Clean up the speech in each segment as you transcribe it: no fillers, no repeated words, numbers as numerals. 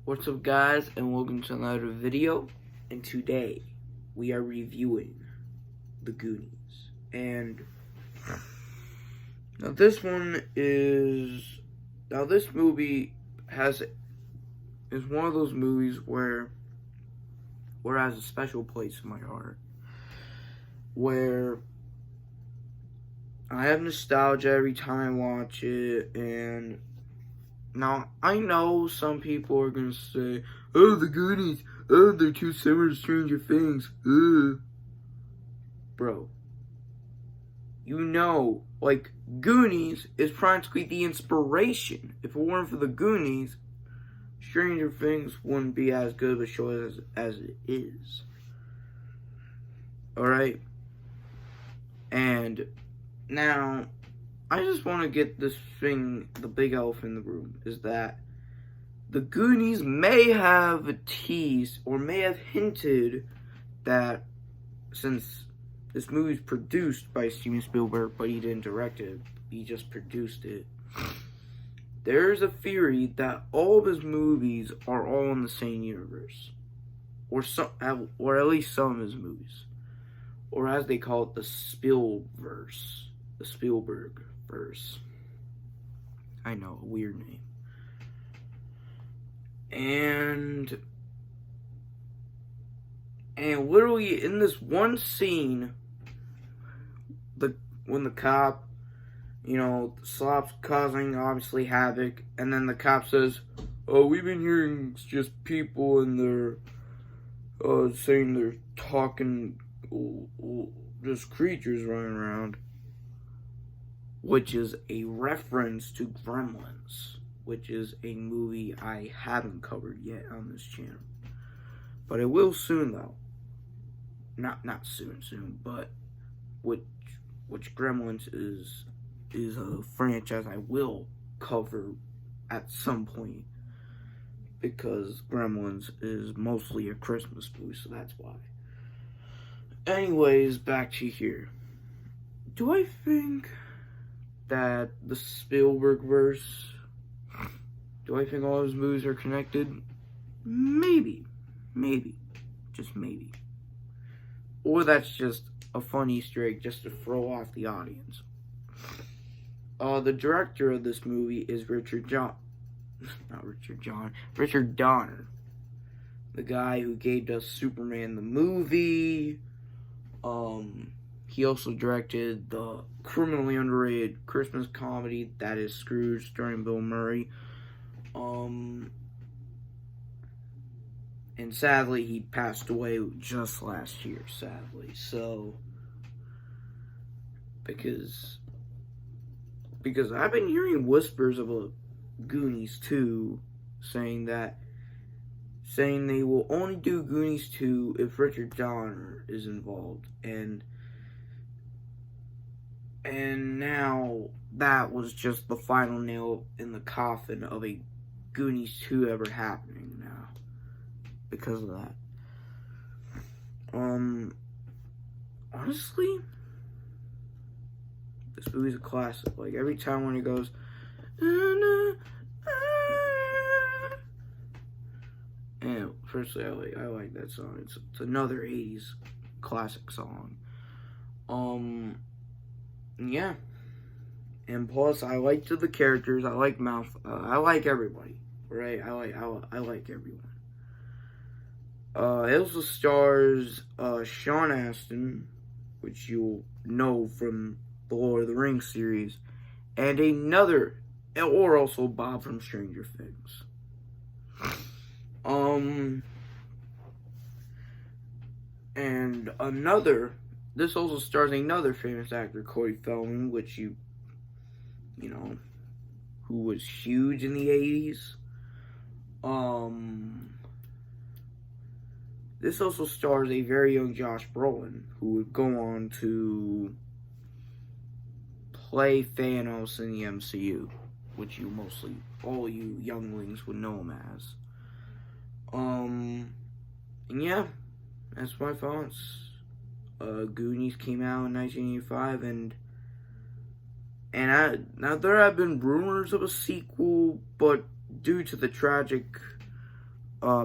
What's up, guys, and welcome to another video. And today we are reviewing the Goonies. And now this movie is one of those movies where it has a special place in my heart, where I have nostalgia every time I watch it. And now, I know some people are going to say, oh, the Goonies, oh, they're too similar to Stranger Things, ugh. Bro, you know, like, Goonies is practically the inspiration. If it weren't for the Goonies, Stranger Things wouldn't be as good of a show as it is. Alright? And now, I just want to get this thing, the big elephant in the room, is that the Goonies may have teased or may have hinted that since this movie's produced by Steven Spielberg, but he didn't direct it, he just produced it, there's a theory that all of his movies are all in the same universe, or at least some of his movies, or as they call it, the Spielverse, the Spielberg verse. I know, a weird name. And literally in this one scene, when the cop, stops causing obviously havoc, and then the cop says, "Oh, we've been hearing just people and they're saying they're talking, just creatures running around," which is a reference to Gremlins, which is a movie I haven't covered yet on this channel. But it will soon, though. Not soon, but which Gremlins is a franchise I will cover at some point, because Gremlins is mostly a Christmas movie, so that's why. Anyways, back to here. Do I think that the Spielberg verse, do I think all his movies are connected? Maybe, just maybe. Or that's just a fun Easter egg just to throw off the audience. The director of this movie is Richard Donner. The guy who gave us Superman the movie. He also directed the criminally underrated Christmas comedy that is Scrooge, starring Bill Murray. And sadly, he passed away just last year, sadly. So, because I've been hearing whispers of a Goonies 2, saying they will only do Goonies 2 if Richard Donner is involved, and now that was just the final nail in the coffin of a Goonies 2 ever happening now, because of that. Honestly, this movie's a classic. Like, every time when it goes, and personally, I like that song. It's another 80s classic song. Yeah. And plus, I liked the characters. I like I like everybody, right? I like everyone. It also stars Sean Astin, which you'll know from the Lord of the Rings series, and or also Bob from Stranger Things. And this also stars another famous actor, Corey Feldman, which who was huge in the 80s. This also stars a very young Josh Brolin, who would go on to play Thanos in the MCU, which all you younglings would know him as. And yeah, that's my thoughts. Goonies came out in 1985, and now there have been rumors of a sequel, but due to the tragic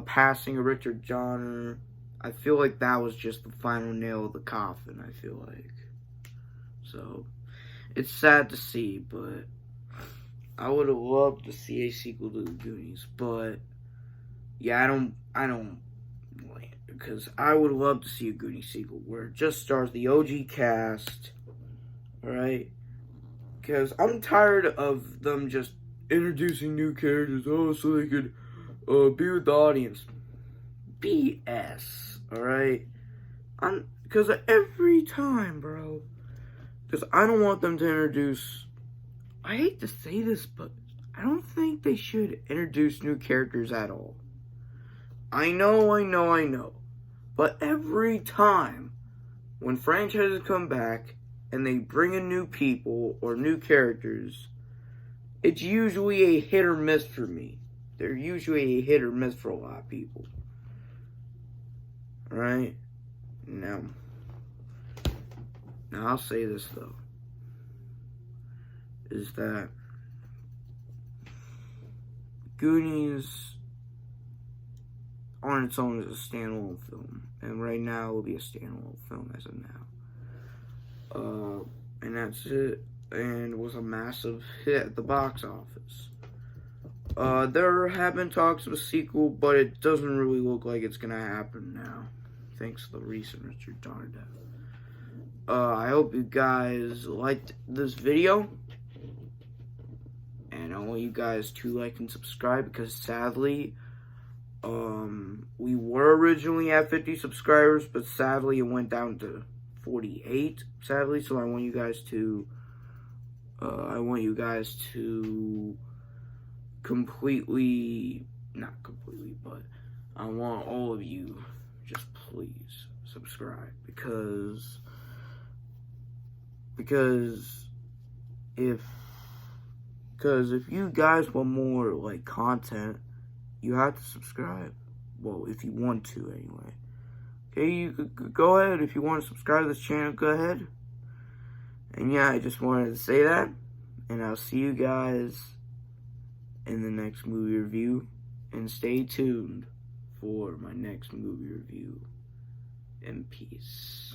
passing of Richard Donner, I feel like that was just the final nail of the coffin, I feel like. So, it's sad to see, but I would have loved to see a sequel to the Goonies, but yeah, I don't, because I would love to see a Goonies sequel where it just stars the OG cast, alright? Because I'm tired of them just introducing new characters, so they could be with the audience. BS, alright? Because every time, bro, because I don't want them to introduce, I hate to say this, but I don't think they should introduce new characters at all. I know. But every time when franchises come back and they bring in new people or new characters, it's usually a hit or miss for me. They're usually a hit or miss for a lot of people. Right? Now I'll say this though. Is that Goonies on its own is a standalone film, and right now it will be a standalone film as of now. And that's it. And it was a massive hit at the box office. There have been talks of a sequel, but it doesn't really look like it's gonna happen now, thanks to the recent Richard Donner death. I hope you guys liked this video. And I want you guys to like and subscribe, because sadly, we were originally at 50 subscribers, but sadly it went down to 48, sadly, so I want you guys to, not completely, but I want all of you, just please, subscribe, because if you guys want more, like, content, you have to subscribe. Well, if you want to, anyway. Okay, you could go ahead. If you want to subscribe to this channel, go ahead. And yeah, I just wanted to say that. And I'll see you guys in the next movie review. And stay tuned for my next movie review. And peace.